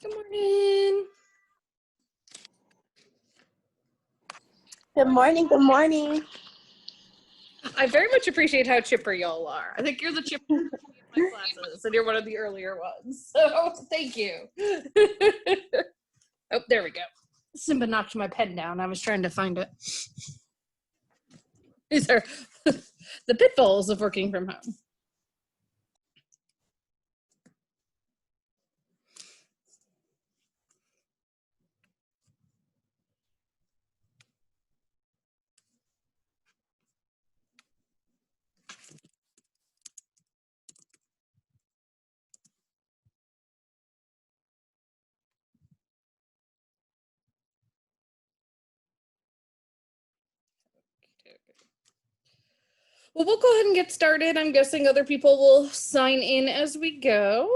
Good morning. Good morning. Good morning. I very much appreciate how chipper y'all are. I think you're the chipper in my classes, and you're one of the earlier ones. So thank you. Oh, there we go. Simba knocked my pen down. I was trying to find it. These are the pitfalls of working from home. Well, we'll go ahead and get started. I'm guessing other people will sign in as we go.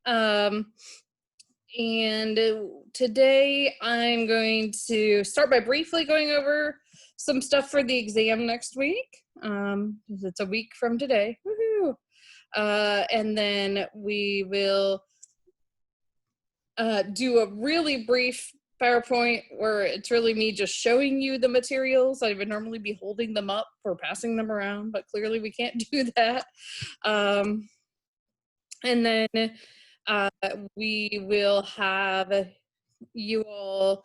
And today I'm going to start by briefly going over some stuff for the exam next week. Because it's a week from today. Woohoo! And then we will do a really brief PowerPoint where it's really me just showing you the materials. I would normally be holding them up or passing them around, but clearly we can't do that. And then we will have you all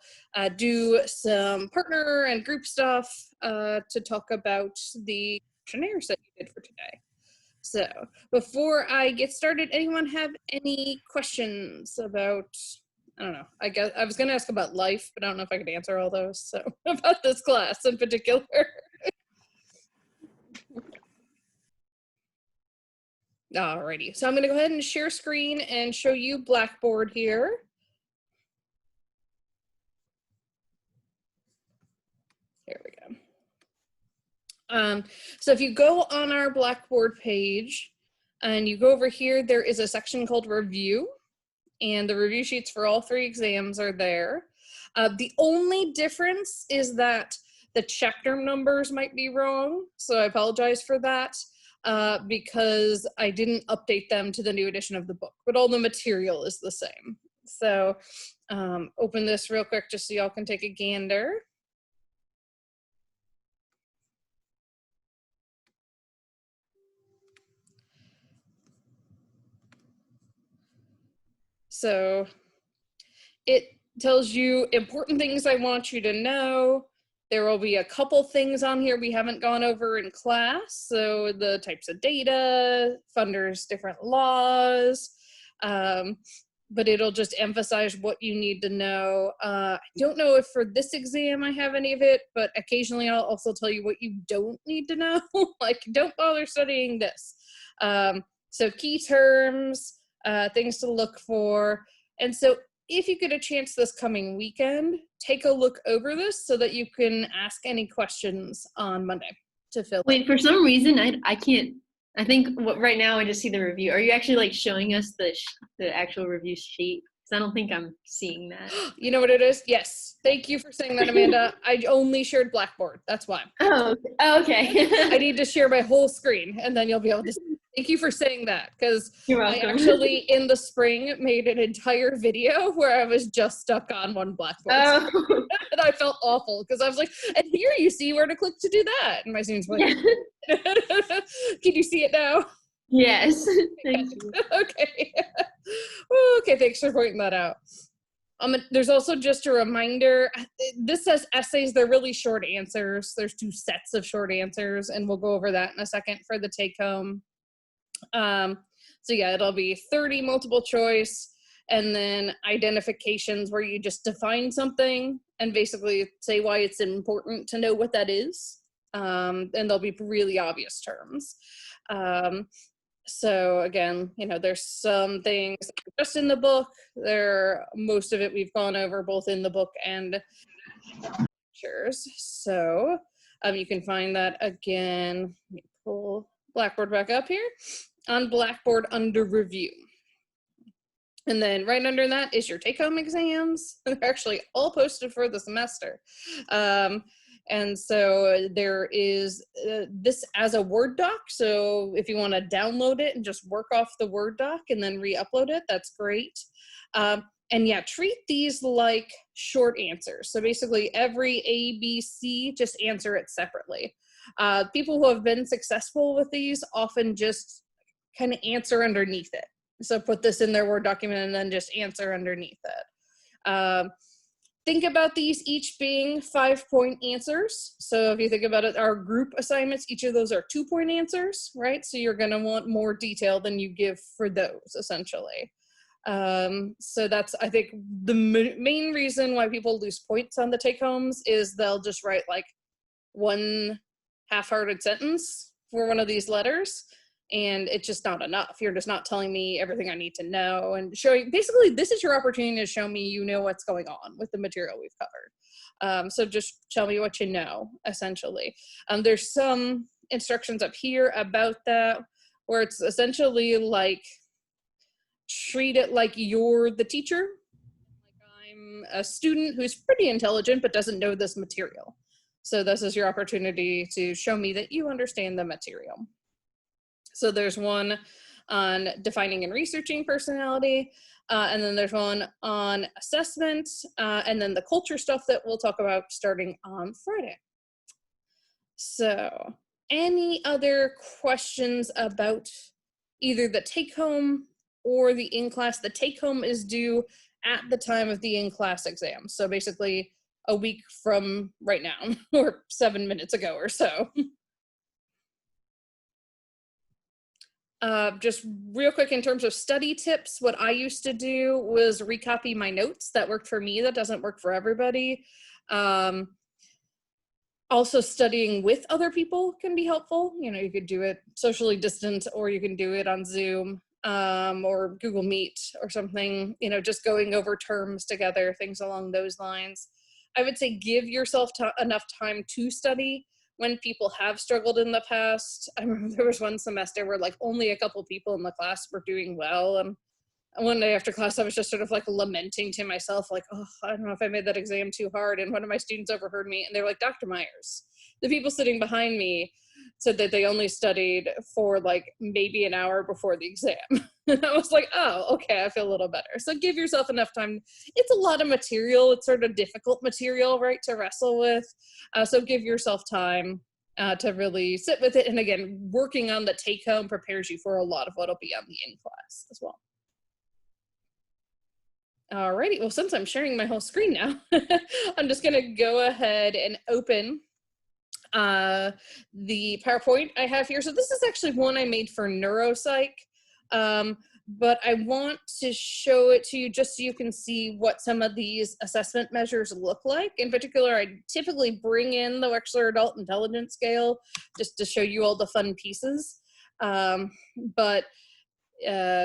do some partner and group stuff to talk about the questionnaires that you did for today. So before I get started, anyone have any questions about, I don't know, I guess I was going to ask about life, but I don't know if I could answer all those. So about this class in particular. Alrighty, so I'm going to go ahead and share screen and show you Blackboard here. There we go. So if you go on our Blackboard page and you go over here, there is a section called Review, and the review sheets for all 3 exams are there. The only difference is that the chapter numbers might be wrong, so I apologize for that because I didn't update them to the new edition of the book, but all the material is the same. So open this real quick just so y'all can take a gander. So it tells you important things I want you to know. There will be a couple things on here we haven't gone over in class. So the types of data, funders' different laws, but it'll just emphasize what you need to know. I don't know if for this exam I have any of it, but occasionally I'll also tell you what you don't need to know. Like, don't bother studying this. So key terms, things to look for. And so if you get a chance this coming weekend, take a look over this so that you can ask any questions on Monday to fill. Wait, for some reason, I can't, I think right now I just see the review. Are you actually like showing us the actual review sheet? Because I don't think I'm seeing that. You know what it is? Yes. Thank you for saying that, Amanda. I only shared Blackboard. That's why. Oh, okay. I need to share my whole screen and then you'll be able to see. Thank you for saying that, because I actually, in the spring, made an entire video where I was just stuck on one Blackboard. Oh. And I felt awful, because I was like, and here you see where to click to do that. And my students were like, yeah. Can you see it now? Yes. Thank you. Okay. Okay, thanks for pointing that out. There's also just a reminder, this says essays, they're really short answers. There's 2 sets of short answers, and we'll go over that in a second for the take home. So yeah, it'll be 30 multiple choice, and then identifications where you just define something and basically say why it's important to know what that is. And they'll be really obvious terms. So again, you know, there's some things just in the book. Most of it we've gone over both in the book and lectures. So you can find that again. Let me pull Blackboard back up here on Blackboard under review. And then right under that is your take-home exams. They're actually all posted for the semester. And so there is this as a Word doc. So if you want to download it and just work off the Word doc and then re-upload it, that's great. And yeah, treat these like short answers. So basically every A, B, C, just answer it separately. People who have been successful with these often just kind of answer underneath it. So put this in their Word document and then just answer underneath it. Think about these each being 5-point answers. So if you think about it, our group assignments, each of those are 2-point answers, right? So you're gonna want more detail than you give for those, essentially. So that's, I think, the main reason why people lose points on the take-homes is they'll just write like one half-hearted sentence for one of these letters, and it's just not enough. You're just not telling me everything I need to know and showing, basically, this is your opportunity to show me you know what's going on with the material we've covered. So just tell me what you know, essentially. There's some instructions up here about that, where it's essentially like, treat it like you're the teacher. Like I'm a student who's pretty intelligent but doesn't know this material. So this is your opportunity to show me that you understand the material. So there's one on defining and researching personality, and then there's one on assessment, and then the culture stuff that we'll talk about starting on Friday. So any other questions about either the take-home or the in-class? The take-home is due at the time of the in-class exam. So basically a week from right now, or 7 minutes ago or so. Just real quick, in terms of study tips, what I used to do was recopy my notes. That worked for me. That doesn't work for everybody. Also, studying with other people can be helpful. You know, you could do it socially distant, or you can do it on Zoom, or Google Meet or something, you know, just going over terms together, things along those lines. I would say give yourself enough time to study. When people have struggled in the past, I remember there was one semester where like only a couple people in the class were doing well, and one day after class I was just sort of like lamenting to myself, like, oh, I don't know if I made that exam too hard. And one of my students overheard me, and they're like, Dr. Myers, the people sitting behind me said that they only studied for like maybe an hour before the exam. And I was like, oh, okay, I feel a little better. So give yourself enough time. It's a lot of material. It's sort of difficult material, right, to wrestle with. So give yourself time to really sit with it. And again, working on the take home prepares you for a lot of what'll be on the in class as well. Alrighty, well, since I'm sharing my whole screen now, I'm just gonna go ahead and open the PowerPoint I have here. So this is actually one I made for neuropsych, but I want to show it to you just so you can see what some of these assessment measures look like. In particular, I typically bring in the Wechsler Adult Intelligence Scale just to show you all the fun pieces. But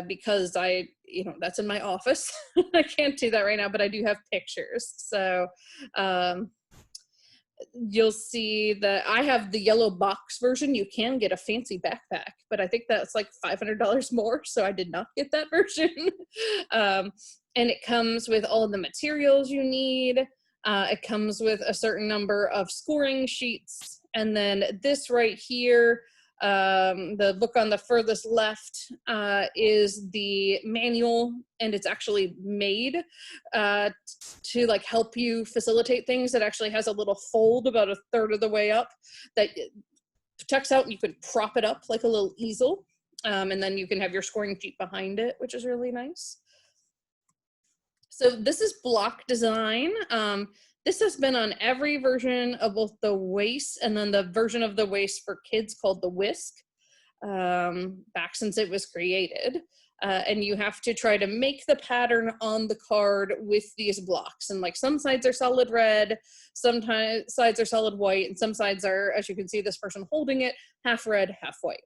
because that's in my office, I can't do that right now, but I do have pictures. So you'll see that I have the yellow box version. You can get a fancy backpack, but I think that's like $500 more, so I did not get that version. And it comes with all of the materials you need. It comes with a certain number of scoring sheets. And then this right here, the book on the furthest left is the manual, and it's actually made to like help you facilitate things. It actually has a little fold about a third of the way up that tucks out, and you can prop it up like a little easel, and then you can have your scoring sheet behind it, which is really nice. So this is block design. This has been on every version of both the WAIS and then the version of the WAIS for kids called the WISC, back since it was created. And you have to try to make the pattern on the card with these blocks. And like some sides are solid red, sometimes sides are solid white, and some sides are, as you can see this person holding it, half red, half white.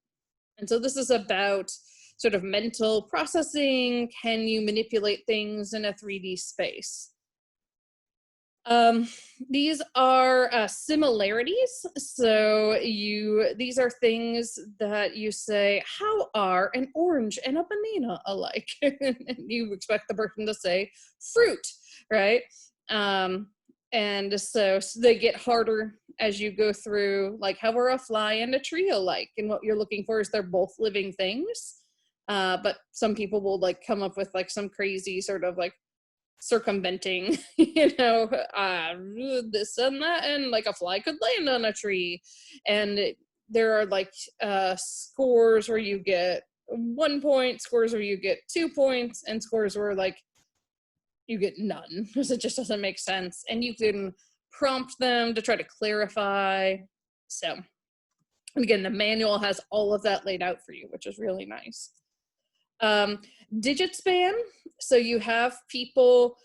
And so this is about sort of mental processing. Can you manipulate things in a 3D space? These are similarities. So these are things that you say, how are an orange and a banana alike? And you expect the person to say fruit, right? And so they get harder as you go through, like how are a fly and a tree alike? And what you're looking for is they're both living things. But some people will like come up with like some crazy sort of like circumventing, this and that, and like a fly could land on a tree. And there are like scores where you get 1 point, scores where you get 2 points, and scores where like you get none because it just doesn't make sense. And you can prompt them to try to clarify. So, and again, the manual has all of that laid out for you, which is really nice. Digit span. So you have people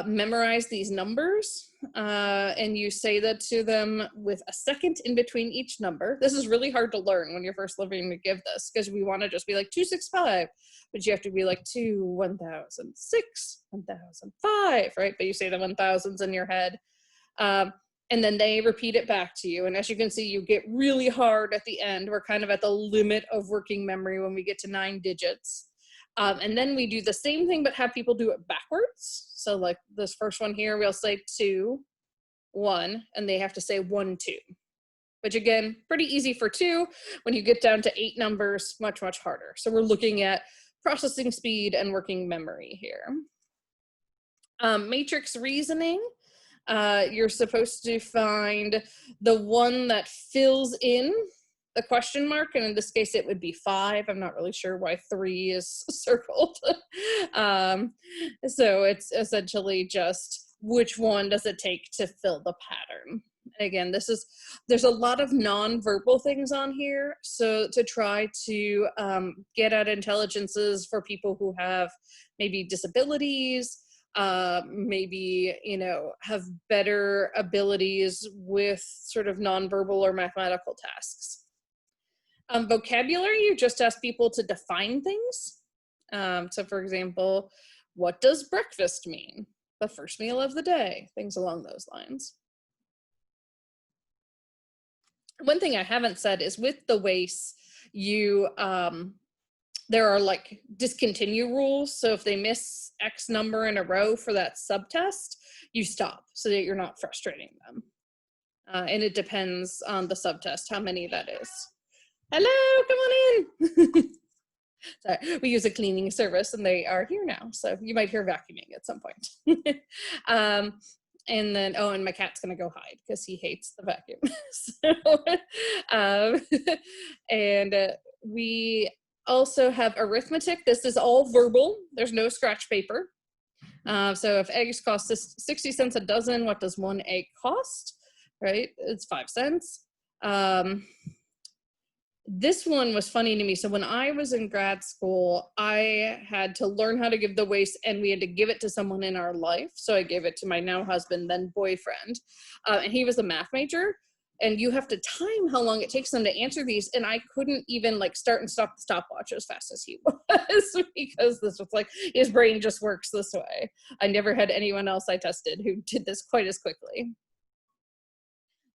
memorize these numbers, and you say that to them with a second in between each number. This is really hard to learn when you're first learning to give this, because we want to just be like 265, but you have to be like 2, 1006, 1005, right? But you say the 1000s in your head. And then they repeat it back to you. And as you can see, you get really hard at the end. We're kind of at the limit of working memory when we get to 9 digits. And then we do the same thing, but have people do it backwards. So like this first one here, we'll say 2, 1, and they have to say 1, 2. Which again, pretty easy for 2. When you get down to 8 numbers, much, much harder. So we're looking at processing speed and working memory here. Matrix reasoning. You're supposed to find the one that fills in the question mark, and in this case it would be 5. I'm not really sure why 3 is circled. So it's essentially just which one does it take to fill the pattern. Again, there's a lot of non-verbal things on here, so to try to get at intelligences for people who have maybe disabilities, maybe, have better abilities with sort of nonverbal or mathematical tasks. Vocabulary, you just ask people to define things. So for example, what does breakfast mean? The first meal of the day, things along those lines. One thing I haven't said is with the WACE, there are like discontinue rules. So if they miss X number in a row for that subtest, you stop so that you're not frustrating them. And it depends on the subtest, how many that is. Hello, come on in. Sorry, we use a cleaning service and they are here now. So you might hear vacuuming at some point. And then, and my cat's gonna go hide because he hates the vacuum. And we also have arithmetic. This is all verbal. There's no scratch paper. So if eggs cost 60 cents a dozen, what does 1 egg cost? Right, it's 5 cents. This one was funny to me. So when I was in grad school, I had to learn how to give the WACE, and we had to give it to someone in our life. So I gave it to my now husband, then boyfriend, and he was a math major. And you have to time how long it takes them to answer these. And I couldn't even like start and stop the stopwatch as fast as he was because this was like, his brain just works this way. I never had anyone else I tested who did this quite as quickly.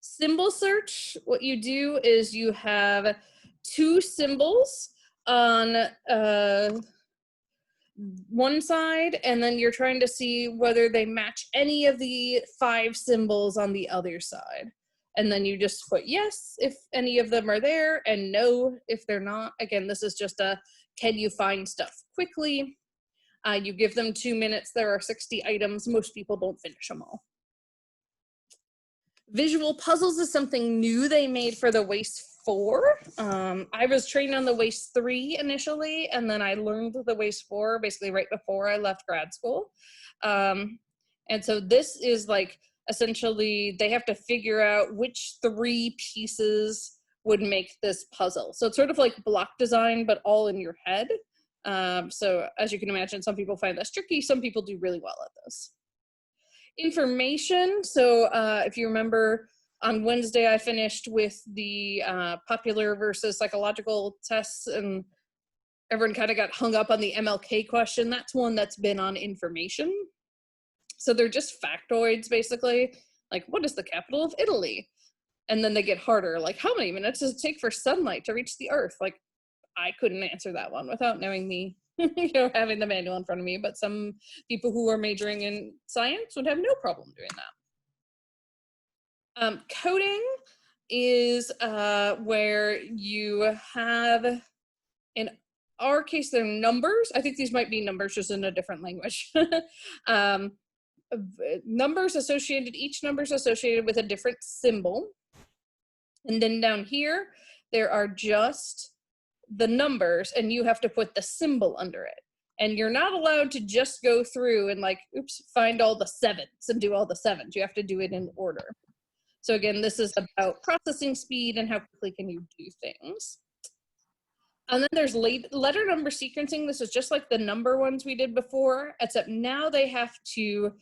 Symbol search, what you do is you have 2 symbols on one side, and then you're trying to see whether they match any of the 5 symbols on the other side. And then you just put yes if any of them are there, and no if they're not. Again, this is just a, can you find stuff quickly? You give them 2 minutes. There are 60 items. Most people don't finish them all. Visual puzzles is something new they made for the WACE 4. I was trained on the WACE 3 initially, and then I learned the WACE 4 basically right before I left grad school. And so this is like, essentially, they have to figure out which 3 pieces would make this puzzle. So it's sort of like block design, but all in your head. So as you can imagine, some people find this tricky. Some people do really well at this. Information. So if you remember, on Wednesday, I finished with the popular versus psychological tests, and everyone kind of got hung up on the MLK question. That's one that's been on information. So they're just factoids, basically. Like, what is the capital of Italy? And then they get harder. Like, how many minutes does it take for sunlight to reach the earth? Like, I couldn't answer that one without knowing the, having the manual in front of me. But some people who are majoring in science would have no problem doing that. Coding is where you have an our case, they're numbers. I think these might be numbers just in a different language. um, Numbers associated, each number is associated with a different symbol. And then down here, there are just the numbers, and you have to put the symbol under it. And you're not allowed to just go through and like, oops, find all the sevens and do all the sevens. You have to do it in order. So again, this is about processing speed and how quickly can you do things. And then there's letter number sequencing. This is just like the number ones we did before, except now they have to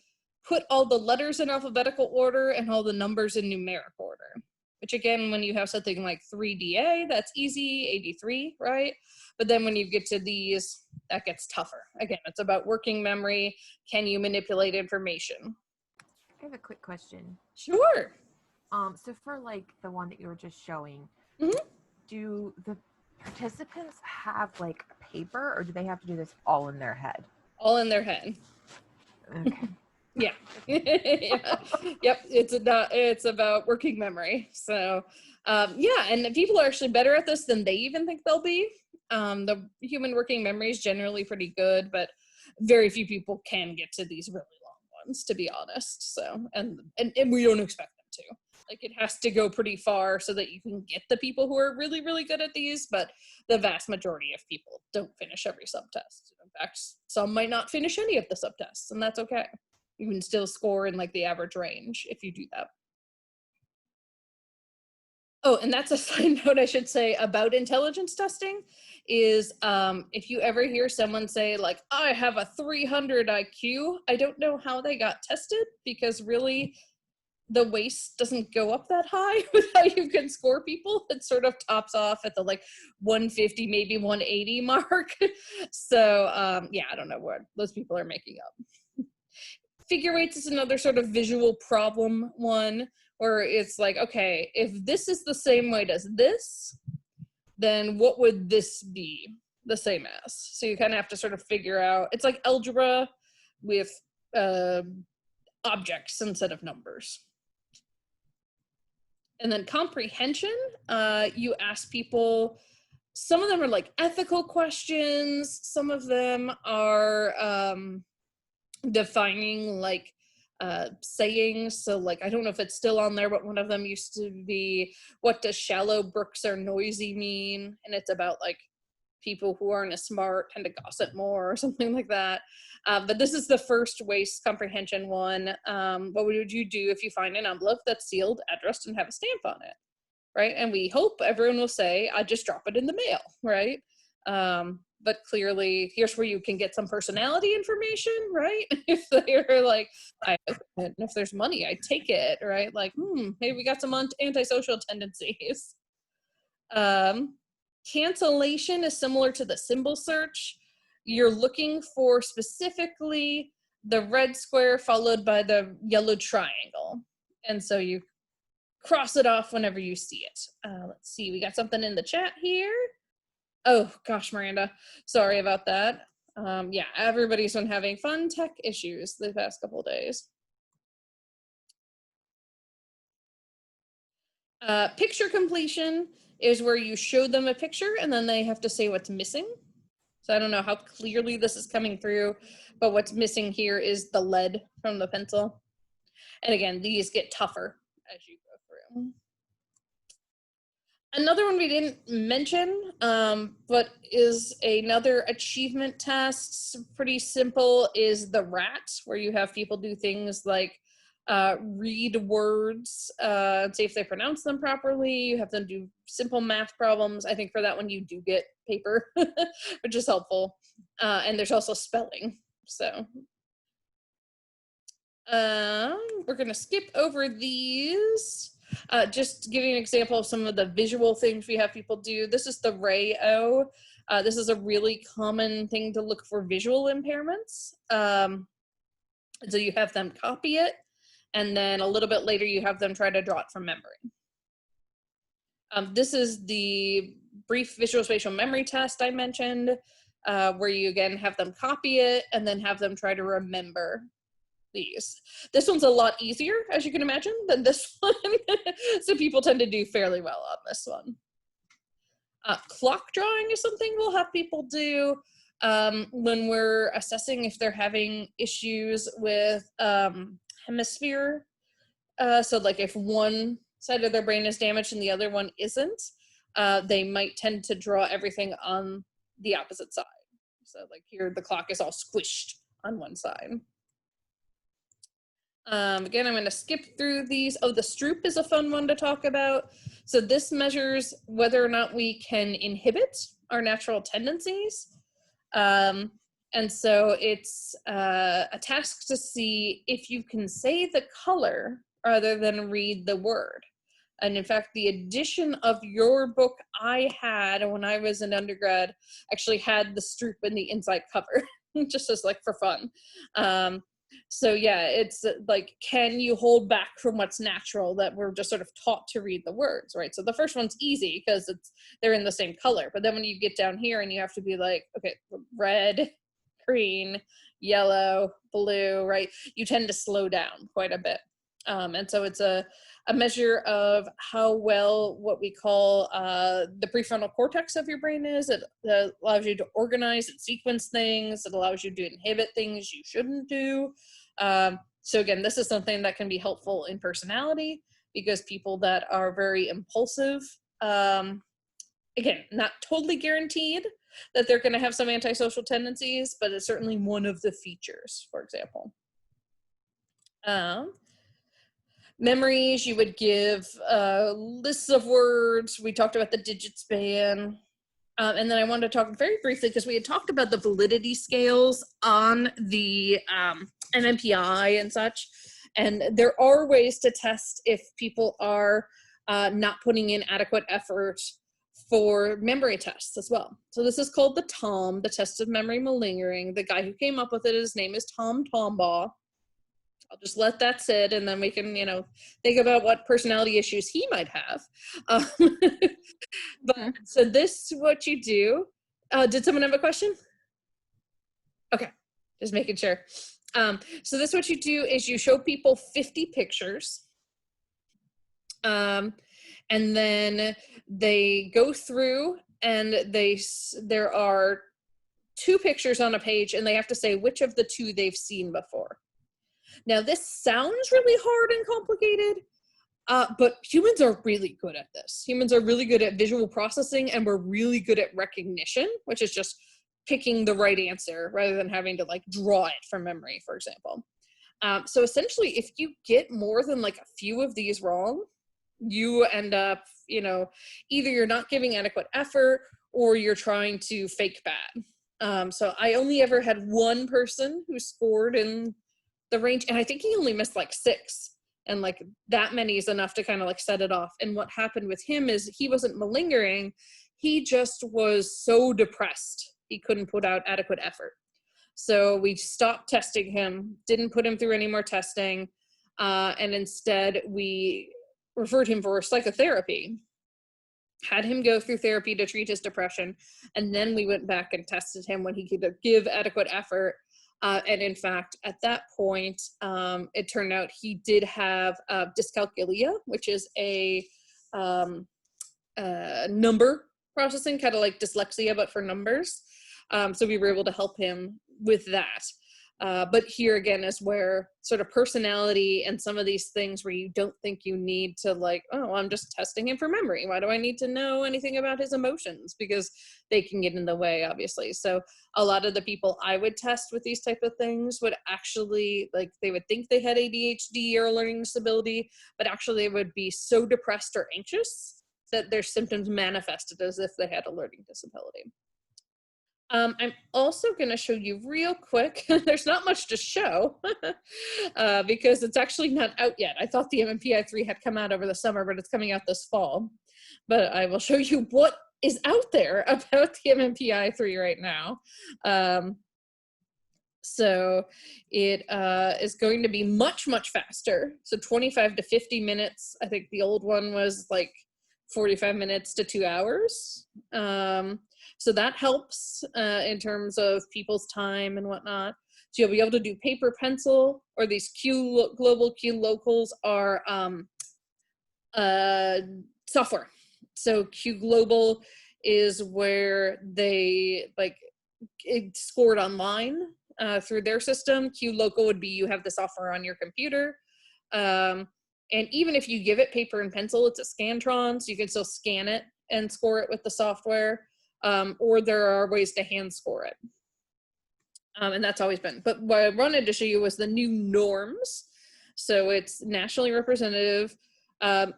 put all the letters in alphabetical order and all the numbers in numeric order. Which again, when you have something like 3DA, that's easy, 83, right? But then when you get to these, that gets tougher. Again, it's about working memory. Can you manipulate information? I have a quick question. Sure. So for like the one that you were just showing, do the participants have like a paper, or do they have to do this all in their head? All in their head. Okay. Yeah. Yeah. Yep. It's about working memory. So, yeah. And people are actually better at this than they even think they'll be. The human working memory is generally pretty good, but very few people can get to these really long ones, to be honest. So, and we don't expect them to. Like, it has to go pretty far so that you can get the people who are really, really good at these, but the vast majority of people don't finish every subtest. In fact, some might not finish any of the subtests, and that's okay. You can still score in like the average range if you do that. Oh, and that's a side note I should say about intelligence testing is if you ever hear someone say like, I have a 300 IQ, I don't know how they got tested, because really the waist doesn't go up that high with how you can score people. It sort of tops off at the like 150, maybe 180 mark. So yeah, I don't know what those people are making up. Figure weights is another sort of visual problem one, where it's like, okay, if this is the same weight as this, then what would this be the same as? So you kind of have to sort of figure out, it's like algebra with objects instead of numbers. And then comprehension, you ask people, some of them are like ethical questions, some of them are defining like sayings. So like, I don't know if it's still on there, but one of them used to be, what does shallow brooks are noisy mean? And it's about like people who aren't as smart tend to gossip more or something like that. But this is the first waist comprehension one. What would you do if you find an envelope that's sealed, addressed, and have a stamp on it, right? And we hope everyone will say, I just drop it in the mail, right? But clearly, here's where you can get some personality information, right? If they're like, if there's money, I take it, right? Like, maybe we got some antisocial tendencies. Cancellation is similar to the symbol search. You're looking for specifically the red square followed by the yellow triangle. And so you cross it off whenever you see it. Let's see, we got something in the chat here. Oh gosh, Miranda, sorry about that. Yeah, everybody's been having fun tech issues the past couple of days. Picture completion is where you show them a picture and then they have to say what's missing. So I don't know how clearly this is coming through, but what's missing here is the lead from the pencil. And again, these get tougher as you go through. Another one we didn't mention, but is another achievement test, pretty simple, is the RAT, where you have people do things like read words and see if they pronounce them properly. You have them do simple math problems. I think for that one you do get paper, which is helpful. And there's also spelling. So we're gonna skip over these. Just giving an example of some of the visual things we have people do. This is the RAY-O. This is a really common thing to look for visual impairments. So you have them copy it, and then a little bit later you have them try to draw it from memory. This is the brief visual spatial memory test I mentioned, where you again have them copy it and then have them try to remember these. This one's a lot easier, as you can imagine, than this one. So people tend to do fairly well on this one. Clock drawing is something we'll have people do when we're assessing if they're having issues with hemisphere. So like if one side of their brain is damaged and the other one isn't, they might tend to draw everything on the opposite side. So like here, the clock is all squished on one side. Again, I'm going to skip through these. Oh, the Stroop is a fun one to talk about. So this measures whether or not we can inhibit our natural tendencies. And so it's a task to see if you can say the color rather than read the word. And in fact, the edition of your book I had when I was an undergrad actually had the Stroop in the inside cover, just as like for fun. So yeah, it's like, can you hold back from what's natural that we're just sort of taught to read the words, right? So the first one's easy because they're in the same color. But then when you get down here and you have to be like, okay, red, green, yellow, blue, right? You tend to slow down quite a bit. And so it's a measure of how well what we call the prefrontal cortex of your brain is. It allows you to organize and sequence things. It allows you to inhibit things you shouldn't do. So again, this is something that can be helpful in personality because people that are very impulsive, again, not totally guaranteed that they're going to have some antisocial tendencies, but it's certainly one of the features, for example. Memories, you would give lists of words. We talked about the digit span. And then I wanted to talk very briefly, because we had talked about the validity scales on the MMPI and such. And there are ways to test if people are not putting in adequate effort for memory tests as well. So this is called the TOM, the Test of Memory Malingering. The guy who came up with it, his name is Tom Tombaugh. I'll just let that sit, and then we can, think about what personality issues he might have. But so this is what you do. Did someone have a question? Okay, just making sure. So this is what you do is you show people 50 pictures. And then they go through and there are 2 pictures on a page, and they have to say which of the 2 they've seen before. Now, this sounds really hard and complicated, but humans are really good at this. Humans are really good at visual processing, and we're really good at recognition, which is just picking the right answer rather than having to draw it from memory, for example. So essentially, if you get more than a few of these wrong, you end up, either you're not giving adequate effort or you're trying to fake bad. So I only ever had one person who scored in the range, and I think he only missed 6, and that many is enough to kind of set it off. And what happened with him is he wasn't malingering, he just was so depressed he couldn't put out adequate effort. So we stopped testing him, didn't put him through any more testing, and instead we referred him for psychotherapy, had him go through therapy to treat his depression, and then we went back and tested him when he could give adequate effort. And in fact, at that point, it turned out he did have dyscalculia, which is a number processing, kind of like dyslexia, but for numbers. So we were able to help him with that. But here again is where sort of personality and some of these things where you don't think you need to I'm just testing him for memory. Why do I need to know anything about his emotions? Because they can get in the way, obviously. So a lot of the people I would test with these type of things would actually, they would think they had ADHD or a learning disability, but actually they would be so depressed or anxious that their symptoms manifested as if they had a learning disability. I'm also going to show you real quick. There's not much to show because it's actually not out yet. I thought the MMPI 3 had come out over the summer, but it's coming out this fall. But I will show you what is out there about the MMPI 3 right now. So it is going to be much, much faster. So 25 to 50 minutes. I think the old one was 45 minutes to 2 hours. So that helps in terms of people's time and whatnot. So you'll be able to do paper, pencil, or these Q Global, Q Locals are software. So Q Global is where they like it scored online through their system. QLocal would be you have the software on your computer. And even if you give it paper and pencil, it's a Scantron, so you can still scan it and score it with the software. Or there are ways to hand score it. And that's always been. But what I wanted to show you was the new norms. So it's nationally representative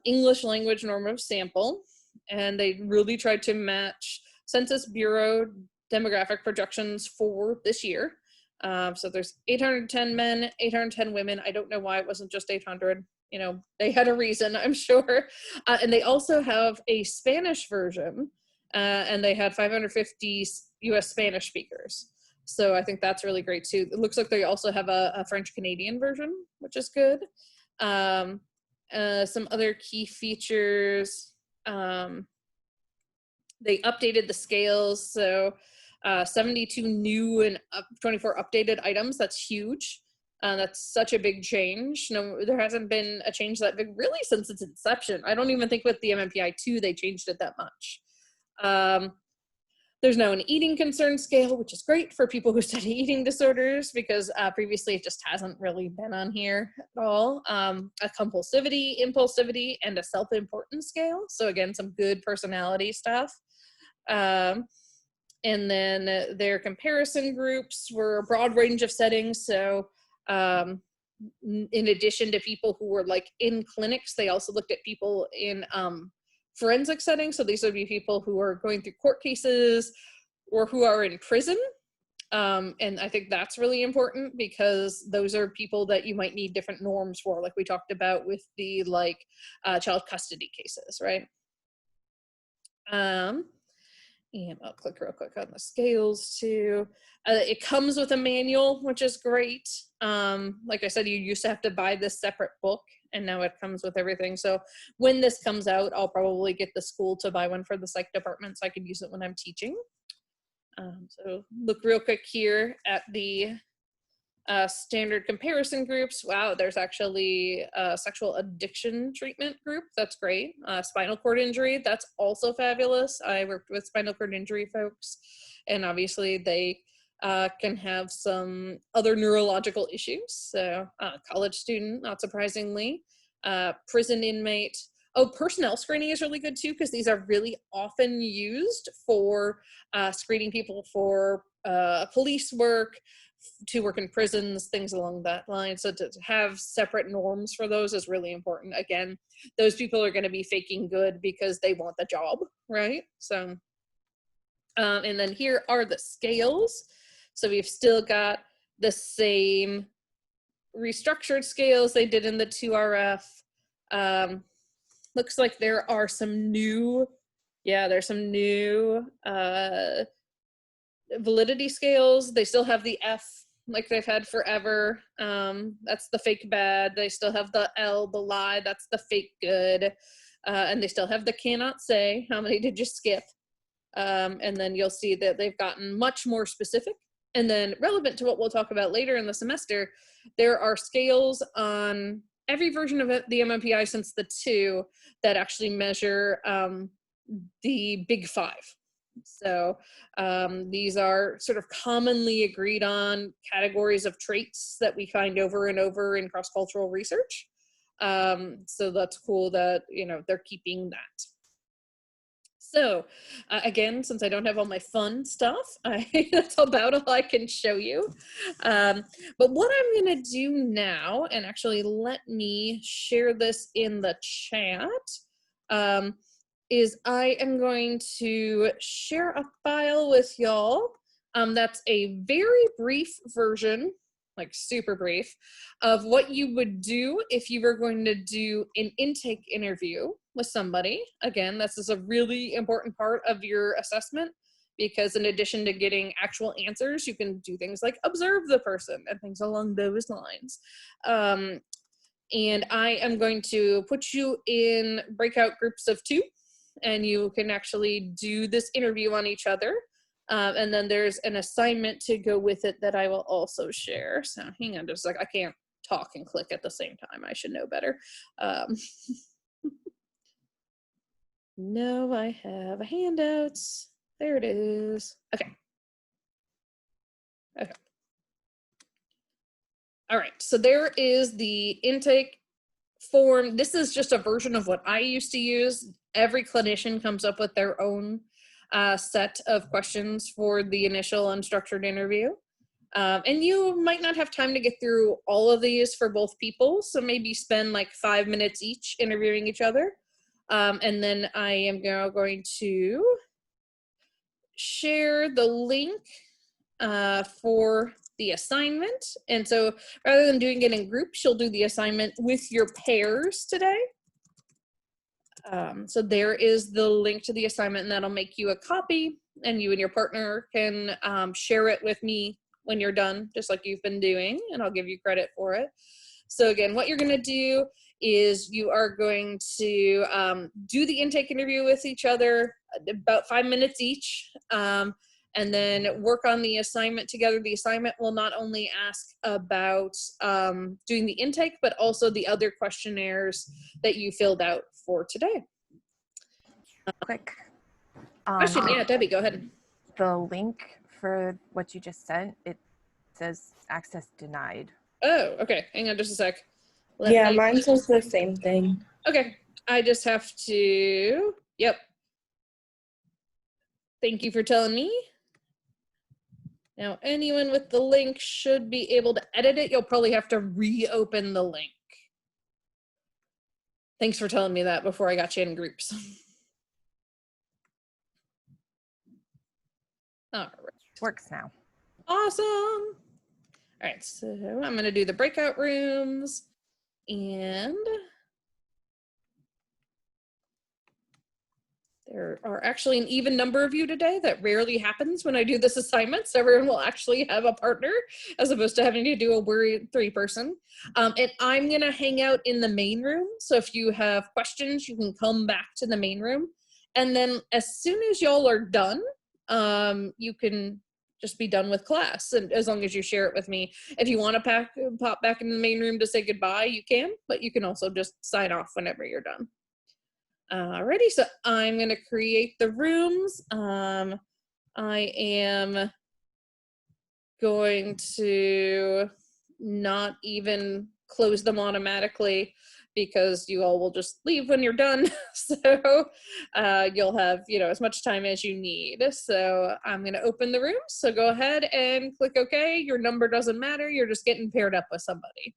English language normative sample. And they really tried to match Census Bureau demographic projections for this year. So there's 810 men, 810 women. I don't know why it wasn't just 800. You know, they had a reason, I'm sure. And they also have a Spanish version, and they had 550 US Spanish speakers. So I think that's really great too. It looks like they also have a French Canadian version, which is good. Some other key features. They updated the scales. So 72 new and 24 updated items. That's huge. That's such a big change. No, there hasn't been a change that big really since its inception. I don't even think with the MMPI 2 they changed it that much. There's now an eating concern scale, which is great for people who study eating disorders because previously it just hasn't really been on here at all. A compulsivity, impulsivity, and a self-importance scale. So again, some good personality stuff. And then their comparison groups were a broad range of settings. So in addition to people who were like in clinics, they also looked at people in forensic settings. So these would be people who are going through court cases or who are in prison. And I think that's really important because those are people that you might need different norms for, like we talked about with the like child custody cases, right? And I'll click real quick on the scales too. It comes with a manual, which is great. Like I said, you used to have to buy this separate book, and now it comes with everything. So when this comes out, I'll probably get the school to buy one for the psych department so I can use it when I'm teaching. So look real quick here at the standard comparison groups. Wow, there's actually a sexual addiction treatment group. That's great. Spinal cord injury, that's also fabulous. I worked with spinal cord injury folks, and obviously they can have some other neurological issues. So college student, not surprisingly. Prison inmate. Oh, personnel screening is really good too, because these are really often used for screening people for police work, to work in prisons, things along that line. So to have separate norms for those is really important. Again, those people are going to be faking good because they want the job, right? So, and then here are the scales. So we've still got the same restructured scales they did in the 2RF. Looks like there are some new, there's some new validity scales. They still have the F like they've had forever. That's the fake bad. They still have the L, the lie. That's the fake good. And they still have the cannot say. How many did you skip? And then you'll see that they've gotten much more specific. And then relevant to what we'll talk about later in the semester, there are scales on every version of the MMPI since the 2 that actually measure the big 5. So these are sort of commonly agreed on categories of traits that we find over and over in cross-cultural research. So that's cool that, you know, they're keeping that. So again, since I don't have all my fun stuff, that's about all I can show you. But what I'm going to do now, and actually let me share this in the chat, is I am going to share a file with y'all. That's a very brief version, like super brief, of what you would do if you were going to do an intake interview with somebody. Again, this is a really important part of your assessment because in addition to getting actual answers, you can do things like observe the person and things along those lines. And I am going to put you in breakout groups of 2, and you can actually do this interview on each other. And then there's an assignment to go with it that I will also share. So hang on just a sec. I can't talk and click at the same time. I should know better. No, I have a handouts. There it is. Okay. Okay. All right, so there is the intake form. This is just a version of what I used to use. Every clinician comes up with their own set of questions for the initial unstructured interview. And you might not have time to get through all of these for both people, so maybe spend like 5 minutes each interviewing each other. And then I am now going to share the link for the assignment. And so rather than doing it in groups, you'll do the assignment with your pairs today. So there is the link to the assignment, and that'll make you a copy, and you and your partner can share it with me when you're done, just like you've been doing, and I'll give you credit for it. So again, what you're gonna do is you are going to do the intake interview with each other, about 5 minutes each, and then work on the assignment together. The assignment will not only ask about doing the intake, but also the other questionnaires that you filled out for today. Quick Question, yeah, Debbie, go ahead. The link for what you just sent, it says access denied. Oh, okay, hang on just a sec. Yeah, mine says the same thing. Okay, I just have to, yep. Thank you for telling me. Now, anyone with the link should be able to edit it. You'll probably have to reopen the link. Thanks for telling me that before I got you in groups. All right. Works now. Awesome. All right, so I'm going to do the breakout rooms, and there are actually an even number of you today. That rarely happens when I do this assignment, so everyone will actually have a partner as opposed to having to do a worried 3-person. And I'm going to hang out in the main room, so if you have questions, you can come back to the main room. And then as soon as y'all are done, you can just be done with class, and as long as you share it with me. If you want to pop back in the main room to say goodbye, you can, but you can also just sign off whenever you're done. Alrighty, so I'm going to create the rooms. I am going to not even close them automatically because you all will just leave when you're done. So you'll have, as much time as you need. So I'm going to open the room. So go ahead and click OK. Your number doesn't matter. You're just getting paired up with somebody.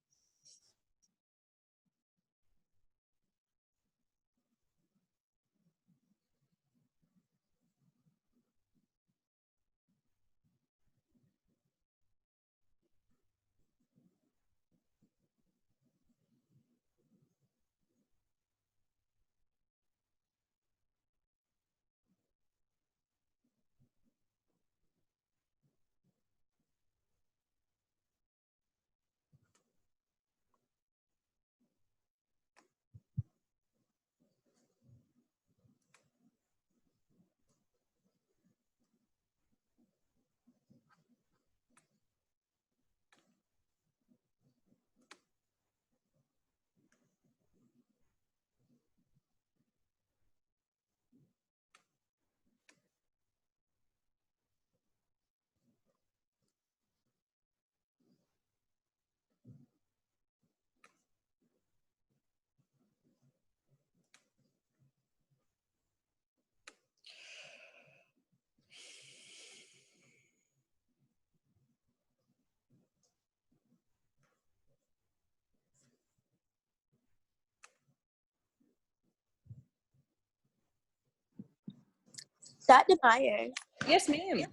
Dr. Myers. Yes, ma'am.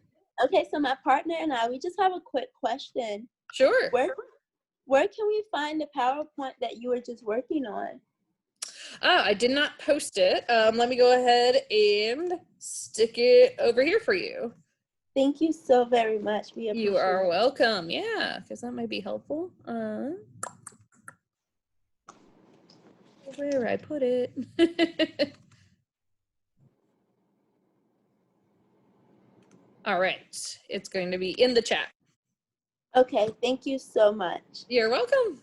Okay, so my partner and I, we just have a quick question. Sure. Where can we find the PowerPoint that you were just working on? Oh, I did not post it. Let me go ahead and stick it over here for you. Thank you so very much. We appreciate You are it. welcome. Yeah, because that might be helpful. Where I put it. All right, it's going to be in the chat. Okay, thank you so much. You're welcome.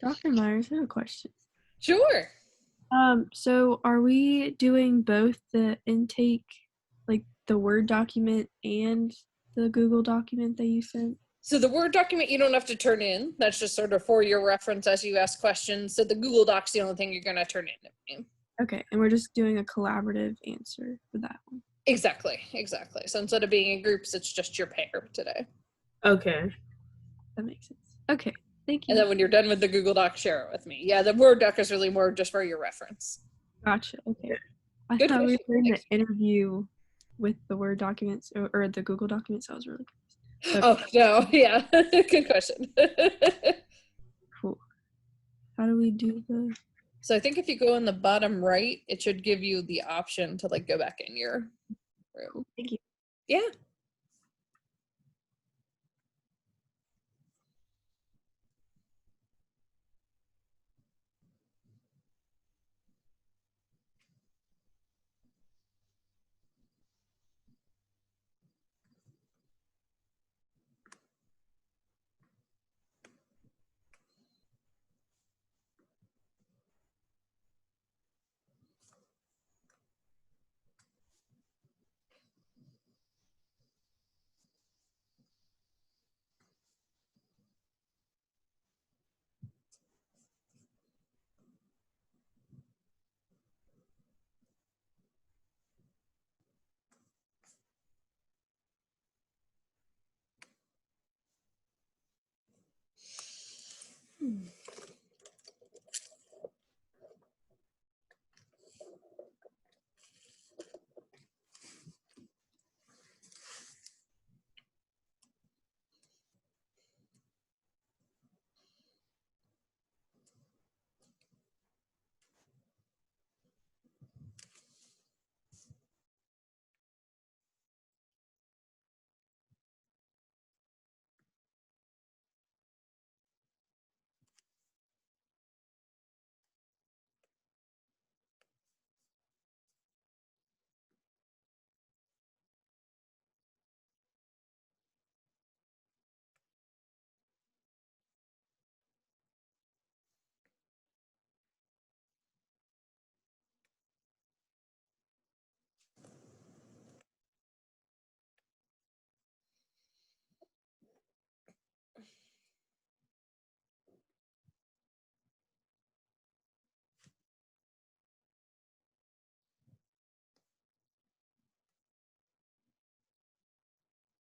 Dr. Myers, I have a question. Sure. So are we doing both the intake, like the Word document and the Google document that you sent? So the Word document you don't have to turn in. That's just sort of for your reference as you ask questions. So the Google Doc's the only thing you're going to turn in to me. Okay, and we're just doing a collaborative answer for that one. Exactly. So instead of being in groups, it's just your pair today. Okay. That makes sense. Okay, thank you. And then when you're done with the Google Doc, share it with me. Yeah, the Word doc is really more just for your reference. Gotcha. Okay. I Good thought we were question. doing the interview with the Word documents or the Google documents. I was really confused. Oh, no. Yeah. Good question. Cool. How do we do the? So I think if you go in the bottom right, it should give you the option to like go back in your room. Cool. Thank you. Yeah.